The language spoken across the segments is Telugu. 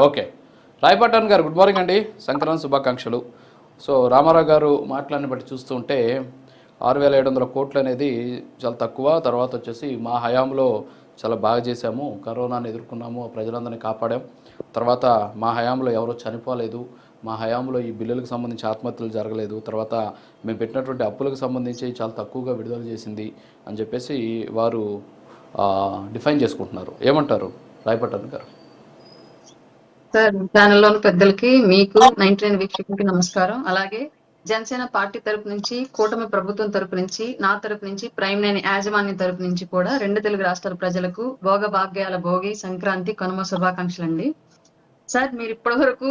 ఓకే. రాయపట్టణ్ గారు గుడ్ మార్నింగ్ అండి. సంక్రాంతి శుభాకాంక్షలు. సో రామారావు గారు మాటలను బట్టి చూస్తుంటే 6,700 కోట్లు అనేది చాలా తక్కువ. తర్వాత వచ్చేసి మా హయాంలో చాలా బాగా చేశాము, కరోనాను ఎదుర్కొన్నాము, ప్రజలందరినీ కాపాడాం. తర్వాత మా హయాంలో ఎవరో చనిపోలేదు, మా హయాంలో ఈ బిల్లులకు సంబంధించి ఆత్మహత్యలు జరగలేదు, తర్వాత మేము పెట్టినటువంటి అప్పులకు సంబంధించి చాలా తక్కువగా విడుదల చేసింది అని చెప్పేసి వారు డిఫైన్ చేసుకుంటున్నారు. ఏమంటారు రాయపట్టణ్ గారు? సార్, ఛానల్లోని పెద్దలకి, మీకు 99 వీక్షకులకి నమస్కారం. అలాగే జనసేన పార్టీ తరపు నుంచి, కూటమి ప్రభుత్వం తరపు నుంచి, నా తరపు నుంచి, ప్రైమ్ నైన్ యాజమాన్యం తరపు నుంచి కూడా 2 తెలుగు రాష్ట్రాల ప్రజలకు భోగ భాగ్యాల భోగి సంక్రాంతి కనుమ శుభాకాంక్షలు అండి. సార్, మీరు ఇప్పటి వరకు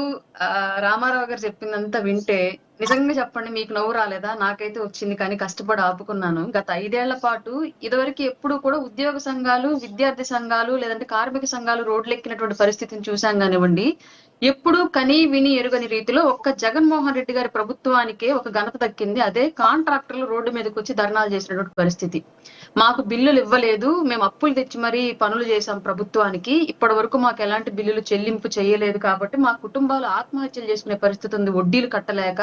రామారావు గారు చెప్పిందంతా వింటే నిజంగా చెప్పండి, మీకు నవ్వు రాలేదా? నాకైతే వచ్చింది, కానీ కష్టపడి ఆపుకున్నాను. గత 5 ఏళ్ల పాటు ఇదివరకు ఎప్పుడు కూడా ఉద్యోగ సంఘాలు, విద్యార్థి సంఘాలు, లేదంటే కార్మిక సంఘాలు రోడ్లు ఎక్కినటువంటి పరిస్థితిని చూసాం కానివ్వండి. ఎప్పుడు కని విని ఎరుగని రీతిలో ఒక్క జగన్మోహన్ రెడ్డి గారి ప్రభుత్వానికే ఒక ఘనత దక్కింది. అదే కాంట్రాక్టర్లు రోడ్డు మీదకి వచ్చి ధర్నాలు చేసినటువంటి పరిస్థితి. మాకు బిల్లులు ఇవ్వలేదు, మేము అప్పులు తెచ్చి మరీ పనులు చేశాం ప్రభుత్వానికి, ఇప్పటి వరకు మాకు ఎలాంటి బిల్లులు చెల్లింపు చేయలేదు, కాబట్టి మా కుటుంబాలు ఆత్మహత్యలు చేసుకునే పరిస్థితి ఉంది, వడ్డీలు కట్టలేక,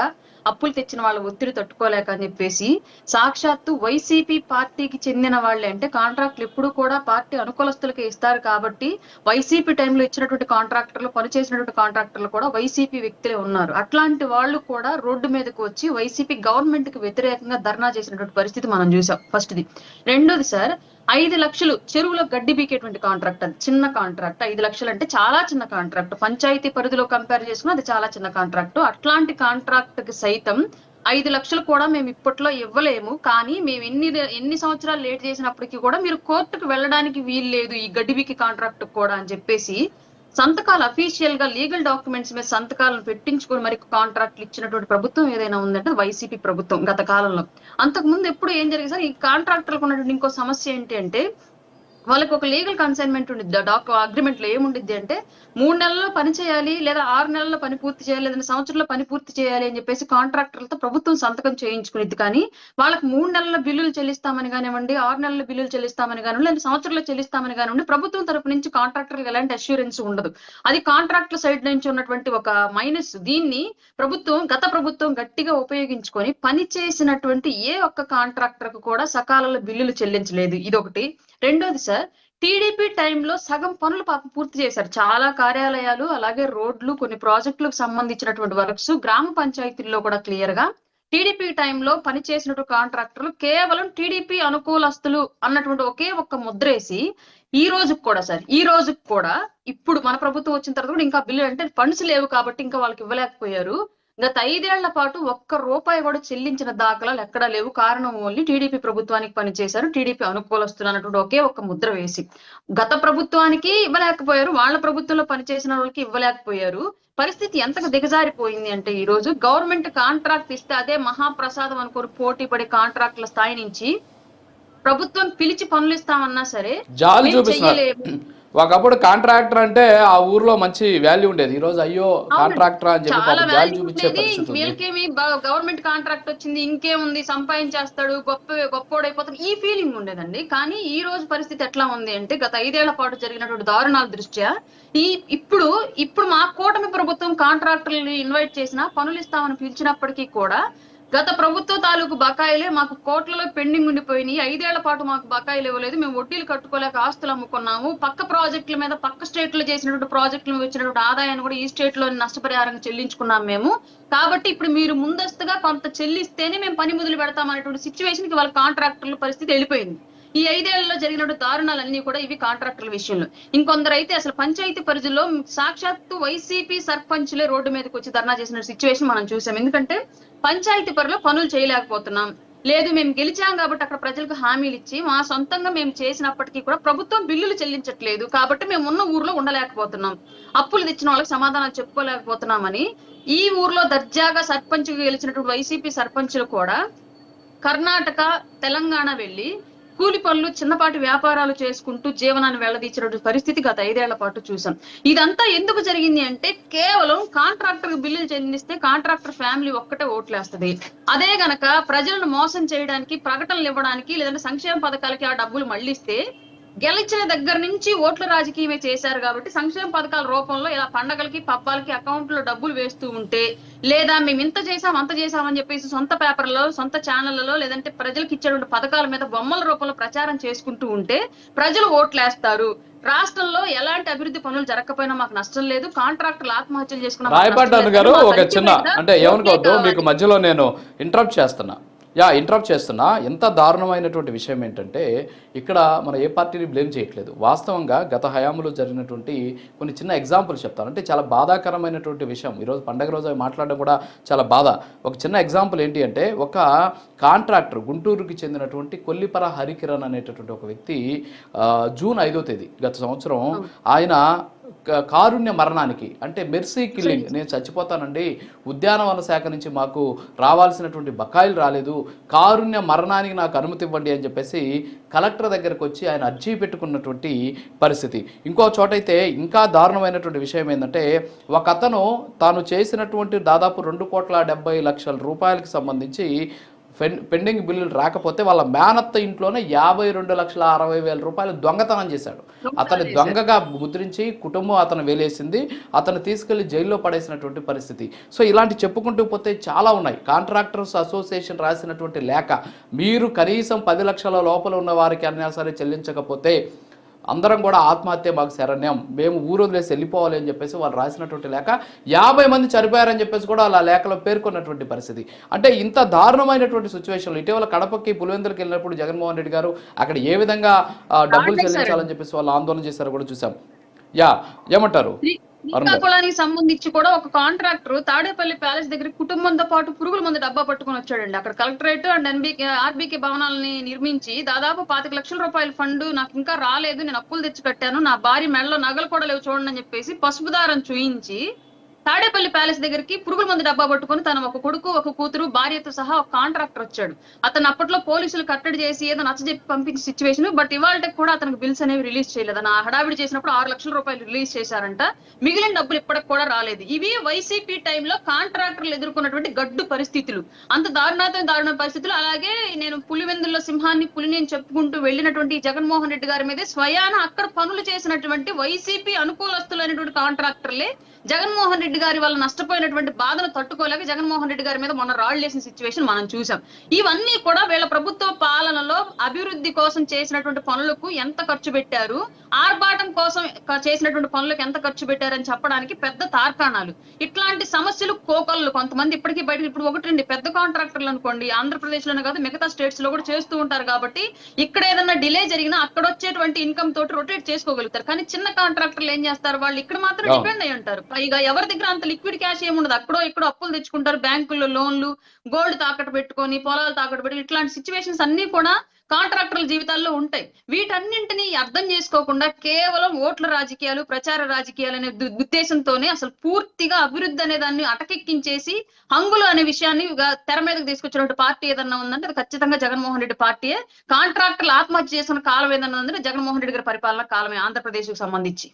అప్పులు తెచ్చిన వాళ్ళ ఒత్తిడి తట్టుకోలేక అని చెప్పేసి సాక్షాత్తు వైసీపీ పార్టీకి చెందిన వాళ్ళే, అంటే కాంట్రాక్టులు ఎప్పుడు కూడా పార్టీ అనుకూలస్తులకే ఇస్తారు కాబట్టి వైసీపీ టైంలో ఇచ్చినటువంటి కాంట్రాక్టర్లు, పనిచేసినటువంటి కాంట్రాక్టర్లు కూడా వైసీపీ వ్యక్తులే ఉన్నారు. అట్లాంటి వాళ్ళు కూడా రోడ్డు మీదకి వచ్చి వైసీపీ గవర్నమెంట్ కి వ్యతిరేకంగా ధర్నా చేసినటువంటి పరిస్థితి మనం చూసాం. ఫస్ట్ది. రెండోది సార్, 5 లక్షలు చెరువులో గడ్డి బీకేటువంటి కాంట్రాక్ట్, అది చిన్న కాంట్రాక్ట్. 5 లక్షలు అంటే చాలా చిన్న కాంట్రాక్ట్, పంచాయతీ పరిధిలో కంపేర్ చేసుకుని అది చాలా చిన్న కాంట్రాక్ట్. అట్లాంటి కాంట్రాక్ట్ కి సైతం 5 లక్షలు కూడా మేము ఇప్పట్లో ఇవ్వలేము, కానీ మేము ఎన్ని సంవత్సరాలు లేట్ చేసినప్పటికీ కూడా మీరు కోర్టుకు వెళ్ళడానికి వీలు లేదు ఈ గడ్డిబీకి కాంట్రాక్ట్ కూడా అని చెప్పేసి సంతకాలు అఫీషియల్ గా లీగల్ డాక్యుమెంట్స్ మీద సంతకాలను పెట్టించుకొని మరి కాంట్రాక్ట్లు ఇచ్చినటువంటి ప్రభుత్వం ఏదైనా ఉందంటే వైసీపీ ప్రభుత్వం గత కాలంలో. అంతకు ముందు ఎప్పుడు ఏం జరిగింది సార్, ఈ కాంట్రాక్టర్లకు ఉన్నటువంటి ఇంకో సమస్య ఏంటి అంటే, వాళ్ళకి ఒక లీగల్ కన్సైన్మెంట్ ఉండిద్ది. అగ్రిమెంట్ లో ఏముండిద్ది అంటే 3 నెలల్లో పని చేయాలి, లేదా 6 నెలల్లో పని పూర్తి చేయాలి, లేదా సంవత్సరంలో పని పూర్తి చేయాలి అని చెప్పేసి కాంట్రాక్టర్లతో ప్రభుత్వం సంతకం చేయించుకునేది. కానీ వాళ్ళకి 3 నెలల బిల్లులు చెల్లిస్తామని కానివ్వండి, 6 నెలల బిల్లులు చెల్లిస్తామని కానివ్వండి, లేదా సంవత్సరంలో చెల్లిస్తామని కానివ్వండి, ప్రభుత్వం తరపు నుంచి కాంట్రాక్టర్లకు ఎలాంటి అష్యూరెన్స్ ఉండదు. అది కాంట్రాక్టర్ సైడ్ నుంచి ఉన్నటువంటి ఒక మైనస్. దీన్ని గత ప్రభుత్వం గట్టిగా ఉపయోగించుకొని పని చేసినటువంటి ఏ ఒక్క కాంట్రాక్టర్ కు కూడా సకాలంలో బిల్లులు చెల్లించలేదు. ఇదొకటి. రెండోది సార్, టీడీపీ టైంలో సగం పనులు పూర్తి చేశారు. చాలా కార్యాలయాలు, అలాగే రోడ్లు, కొన్ని ప్రాజెక్టులకు సంబంధించినటువంటి వర్క్స్ గ్రామ పంచాయతీల్లో కూడా క్లియర్ గా టీడీపీ టైంలో పనిచేసినటువంటి కాంట్రాక్టర్లు కేవలం టీడీపీ అనుకూలస్తులు అన్నటువంటి ఒకే ఒక్క ముద్రేసి ఈ రోజుకి కూడా సార్, ఈ రోజుకి కూడా ఇప్పుడు మన ప్రభుత్వం వచ్చిన తర్వాత కూడా ఇంకా బిల్లు అంటే ఫండ్స్ లేవు కాబట్టి ఇంకా వాళ్ళకి ఇవ్వలేకపోయారు. గత 5 ఏళ్ల పాటు ఒక్క రూపాయి కూడా చెల్లించిన దాఖలాలు ఎక్కడా లేవు. కారణం ఓన్లీ టీడీపీ ప్రభుత్వానికి పనిచేశారు, టీడీపీ అనుకూలస్తులు అన్నటువంటి ఒకే ఒక్క ముద్ర వేసి. గత ప్రభుత్వానికి ఇవ్వలేకపోయారు, వాళ్ళ ప్రభుత్వంలో పనిచేసిన వాళ్ళకి ఇవ్వలేకపోయారు. పరిస్థితి ఎంతకు దిగజారిపోయింది అంటే, ఈ రోజు గవర్నమెంట్ కాంట్రాక్ట్ ఇస్తే అదే మహాప్రసాదం అనుకోరు పోటీ పడే కాంట్రాక్టుల స్థాయి నుంచి ప్రభుత్వం పిలిచి పనులు ఇస్తామన్నా సరే జాలి చూపిస్తున్నారు. ఒకప్పుడు కాంట్రాక్టర్ అంటే ఆ ఊర్లో మంచి వాల్యూ ఉండేది, ఈ రోజు అయ్యో కాంట్రాక్టర్ అని చెప్పి జాలి చూపించే పరిస్థితి. వీళ్ళకేమి గవర్నమెంట్ కాంట్రాక్ట్ వచ్చింది, ఇంకేముంది, సంపాదించేస్తాడు, గొప్పోడైపోతాడు, ఈ ఫీలింగ్ ఉండేదండి. కానీ ఈ రోజు పరిస్థితి ఎట్లా ఉంది అంటే, గత 5 ఏళ్ల పాటు జరిగినటువంటి దారుణాల దృష్ట్యా ఇప్పుడు మా కూటమి ప్రభుత్వం కాంట్రాక్టర్లు ఇన్వైట్ చేసినా, పనులు ఇస్తామని పిలిచినప్పటికీ కూడా గత ప్రభుత్వ తాలూకు బకాయిలే మాకు కోట్లలో పెండింగ్ ఉండిపోయినాయి. 5 ఏళ్ల పాటు మాకు బకాయిలు ఇవ్వలేదు, మేము వడ్డీలు కట్టుకోలేక ఆస్తులు అమ్ముకున్నాము, పక్క ప్రాజెక్టుల మీద పక్క స్టేట్ లో చేసినటువంటి ప్రాజెక్టుల మీద వచ్చినటువంటి ఆదాయాన్ని కూడా ఈ స్టేట్ లో నష్టపరిహారంగా చెల్లించుకున్నాం మేము. కాబట్టి ఇప్పుడు మీరు ముందస్తుగా కొంత చెల్లిస్తేనే మేము పని మొదలు పెడతాం అనేటువంటి సిచ్యువేషన్ కి వాళ్ళ కాంట్రాక్టర్ల పరిస్థితి వెళ్ళిపోయింది. ఈ 5 ఏళ్లలో జరిగినటువంటి దారుణాలన్నీ కూడా ఇవి కాంట్రాక్టర్ల విషయంలో. ఇంకొందరు అయితే అసలు పంచాయతీ పరిధిలో సాక్షాత్తు వైసీపీ సర్పంచ్లే రోడ్డు మీదకి వచ్చి ధర్నా చేసిన సిచ్యువేషన్ మనం చూసాం. ఎందుకంటే పంచాయతీ పరిధిలో పనులు చేయలేకపోతున్నాం, లేదు మేము గెలిచాం కాబట్టి అక్కడ ప్రజలకు హామీలు ఇచ్చి మా సొంతంగా మేము చేసినప్పటికీ కూడా ప్రభుత్వం బిల్లులు చెల్లించట్లేదు, కాబట్టి మేము ఉన్న ఊర్లో ఉండలేకపోతున్నాం, అప్పులు తెచ్చిన వాళ్ళకి సమాధానం చెప్పుకోలేకపోతున్నామని ఈ ఊర్లో దర్జాగా సర్పంచ్ గెలిచినటువంటి వైసీపీ సర్పంచులు కూడా కర్ణాటక, తెలంగాణ వెళ్లి కూలి పనులు, చిన్నపాటి వ్యాపారాలు చేసుకుంటూ జీవనాన్ని వెళ్లదీసినటువంటి పరిస్థితి గత 5 ఏళ్ల పాటు చూసాం. ఇదంతా ఎందుకు జరిగింది అంటే, కేవలం కాంట్రాక్టర్ బిల్లులు చెల్లిస్తే కాంట్రాక్టర్ ఫ్యామిలీ ఒక్కటే ఓట్లేస్తుంది. అదే గనక ప్రజలను మోసం చేయడానికి, ప్రకటనలు ఇవ్వడానికి, లేదంటే సంక్షేమ పథకాలకి ఆ డబ్బులు మళ్లిస్తే గెలిచిన దగ్గర నుంచి ఓట్ల రాజకీయమే చేశారు కాబట్టి సంక్షేమ పథకాల రూపంలో ఇలా పండగలకి పబ్బాలకి అకౌంట్ లో డబ్బులు వేస్తూ ఉంటే, లేదా మేము ఇంత చేసాం అంత చేసామని చెప్పేసి సొంత పేపర్లలో సొంత ఛానళ్లలో లేదంటే ప్రజలకు ఇచ్చేటువంటి పథకాల మీద బొమ్మల రూపంలో ప్రచారం చేసుకుంటూ ఉంటే ప్రజలు ఓట్లేస్తారు. రాష్ట్రంలో ఎలాంటి అభివృద్ధి పనులు జరగకపోయినా మాకు నష్టం లేదు, కాంట్రాక్టర్లు ఆత్మహత్యలు చేసుకున్న రాయపాటి గారు ఒక చిన్న అంటే ఏమనుకోవద్దు, మీకు మధ్యలో నేను ఇంటరప్ట్ చేస్తున్నా. ఎంత దారుణమైనటువంటి విషయం ఏంటంటే ఇక్కడ మనం ఏ పార్టీని బ్లేమ్ చేయట్లేదు. వాస్తవంగా గత హయాంలో జరిగినటువంటి కొన్ని చిన్న ఎగ్జాంపుల్స్ చెప్తాను. అంటే చాలా బాధాకరమైనటువంటి విషయం. ఈరోజు పండగ రోజు అవి మాట్లాడడం కూడా చాలా బాధ. ఒక చిన్న ఎగ్జాంపుల్ ఏంటి అంటే, ఒక కాంట్రాక్టర్ గుంటూరుకి చెందినటువంటి కొల్లిపర హరికిరణ్ అనేటటువంటి ఒక వ్యక్తి జూన్ 5వ తేదీ గత సంవత్సరం ఆయన కారుణ్య మరణానికి, అంటే మెర్సీ కిల్లింగ్, నేను చచ్చిపోతానండి, ఉద్యానవన శాఖ నుంచి మాకు రావాల్సినటువంటి బకాయిలు రాలేదు, కారుణ్య మరణానికి నాకు అనుమతి ఇవ్వండి అని చెప్పేసి కలెక్టర్ దగ్గరకు వచ్చి ఆయన అర్జీ పెట్టుకున్నటువంటి పరిస్థితి. ఇంకో చోటైతే ఇంకా దారుణమైనటువంటి విషయం ఏంటంటే, ఒక అతను తాను చేసినటువంటి దాదాపు 2,70,00,000 రూపాయలకి సంబంధించి పెండింగ్ బిల్లులు రాకపోతే వాళ్ళ మేనత్త ఇంట్లోనే 52,60,000 రూపాయలు దొంగతనం చేశాడు. అతని దొంగగా ముద్రించి కుటుంబం అతను వేలేసింది, అతను తీసుకెళ్లి జైల్లో పడేసినటువంటి పరిస్థితి. సో ఇలాంటి చెప్పుకుంటూ పోతే చాలా ఉన్నాయి. కాంట్రాక్టర్స్ అసోసియేషన్ రాసినటువంటి లేఖ, మీరు కనీసం 10 లక్షల లోపల ఉన్న వారికి అన్నా సరే చెల్లించకపోతే అందరం కూడా ఆత్మహత్య మాకు శరణ్యం, మేము ఊరు వదిలేసి వెళ్ళిపోవాలి అని చెప్పేసి వాళ్ళు రాసినటువంటి లేఖ 50 మంది చనిపోయారని చెప్పేసి కూడా వాళ్ళ లేఖలో పేర్కొన్నటువంటి పరిస్థితి. అంటే ఇంత దారుణమైనటువంటి సిచ్యువేషన్లో ఇటీవల కడపకి పులివెందులకు వెళ్ళినప్పుడు జగన్మోహన్ రెడ్డి గారు అక్కడ ఏ విధంగా డబ్బులు చెల్లించాలని చెప్పేసి వాళ్ళు ఆందోళన చేశారో కూడా చూసాం. ఏమంటారు? శ్రీకాకుళానికి సంబంధించి కూడా ఒక కాంట్రాక్టర్ తాడేపల్లి ప్యాలెస్ దగ్గర కుటుంబంతో పాటు పురుగుల మందు డబ్బా పట్టుకుని వచ్చాడండి. అక్కడ కలెక్టరేట్ అండ్ ఆర్బీకే భవనాలని నిర్మించి దాదాపు 25 లక్షల రూపాయల ఫండ్ నాకు ఇంకా రాలేదు, నేను అప్పులు తెచ్చి కట్టాను, నా భార్య మెడలో నగలు కూడా లేవు చూడండి అని చెప్పేసి పసుపు దారం చూయించి తాడేపల్లి ప్యాలెస్ దగ్గరికి పురుగుల మందు డబ్బా పట్టుకుని తన ఒక కొడుకు ఒక కూతురు భార్యతో సహా ఒక కాంట్రాక్టర్ వచ్చాడు. అతను అప్పట్లో పోలీసులు కట్టడి చేసి ఏదో నచ్చజెప్పి పంపించిన సిచ్యువేషన్. బట్ ఇవాళకి కూడా అతనికి బిల్స్ అనేవి రిలీజ్ చేయలేదు. నా హడావిడి చేసినప్పుడు 6 లక్షల రూపాయలు రిలీజ్ చేశారంట, మిగిలిన డబ్బులు ఇప్పటికి కూడా రాలేదు. ఇవి వైసీపీ టైంలో కాంట్రాక్టర్లు ఎదుర్కొన్నటువంటి గడ్డు పరిస్థితులు, అంత దారుణ పరిస్థితులు. అలాగే నేను పులివెందుల్లో సింహాన్ని పులిని చెప్పుకుంటూ వెళ్ళినటువంటి జగన్మోహన్ రెడ్డి గారి మీదే స్వయాన అక్కడ పనులు చేసినటువంటి వైసీపీ అనుకూలస్తులైనటువంటి కాంట్రాక్టర్లే జగన్మోహన్ రెడ్డి గారి వల్ల నష్టపోయినటువంటి బాధను తట్టుకోలేక జగన్మోహన్ రెడ్డి గారి మీద మొన్న రాళ్లేసిన సిచ్యువేషన్ మనం చూసాం. ఇవన్నీ కూడా వీళ్ళ ప్రభుత్వ పాలనలో అభివృద్ధి కోసం చేసినటువంటి పనులకు ఎంత ఖర్చు పెట్టారు, ఆర్భాటం కోసం చేసినటువంటి పనులకు ఎంత ఖర్చు పెట్టారని చెప్పడానికి పెద్ద తార్కాణాలు. ఇట్లాంటి సమస్యలు కోకళ్ళు కొంతమంది ఇప్పటికీ బయట, ఇప్పుడు 1-2 పెద్ద కాంట్రాక్టర్లు అనుకోండి ఆంధ్రప్రదేశ్ లోనే కాదు మిగతా స్టేట్స్ లో కూడా చేస్తూ ఉంటారు కాబట్టి ఇక్కడ ఏదన్నా డిలే జరిగినా అక్కడ వచ్చేటువంటి ఇన్కమ్ తోటి రొటేట్ చేసుకోగలుగుతారు. కానీ చిన్న కాంట్రాక్టర్లు ఏం చేస్తారు, వాళ్ళు ఇక్కడ మాత్రం డిపెండ్ అయి ఉంటారు. పైగా ఎవరి దగ్గర అంత లిక్విడ్ క్యాష్ ఏముండదు, అక్కడో ఇక్కడో అప్పులు తెచ్చుకుంటారు, బ్యాంకుల్లో లోన్లు, గోల్డ్ తాకట్టు పెట్టుకొని పొలాలు తాకట్టు పెట్టి, ఇట్లాంటి సిచ్యువేషన్స్ అన్ని కూడా కాంట్రాక్టర్ల జీవితాల్లో ఉంటాయి. వీటన్నింటినీ అర్థం చేసుకోకుండా కేవలం ఓట్ల రాజకీయాలు, ప్రచార రాజకీయాలు అనే ఉద్దేశంతోనే అసలు పూర్తిగా అభివృద్ధి అనే దాన్ని అటకెక్కించేసి హంగులు అనే విషయాన్ని తెర మీదకి తీసుకొచ్చినటువంటి పార్టీ ఏదన్నా ఉందంటే అది ఖచ్చితంగా జగన్మోహన్ రెడ్డి పార్టీయే. కాంట్రాక్టర్లు ఆత్మహత్య చేసిన కాలం ఏదన్నా ఉందంటే జగన్మోహన్ రెడ్డి గారి పరిపాలన కాలమే ఆంధ్రప్రదేశ్ కు సంబంధించి.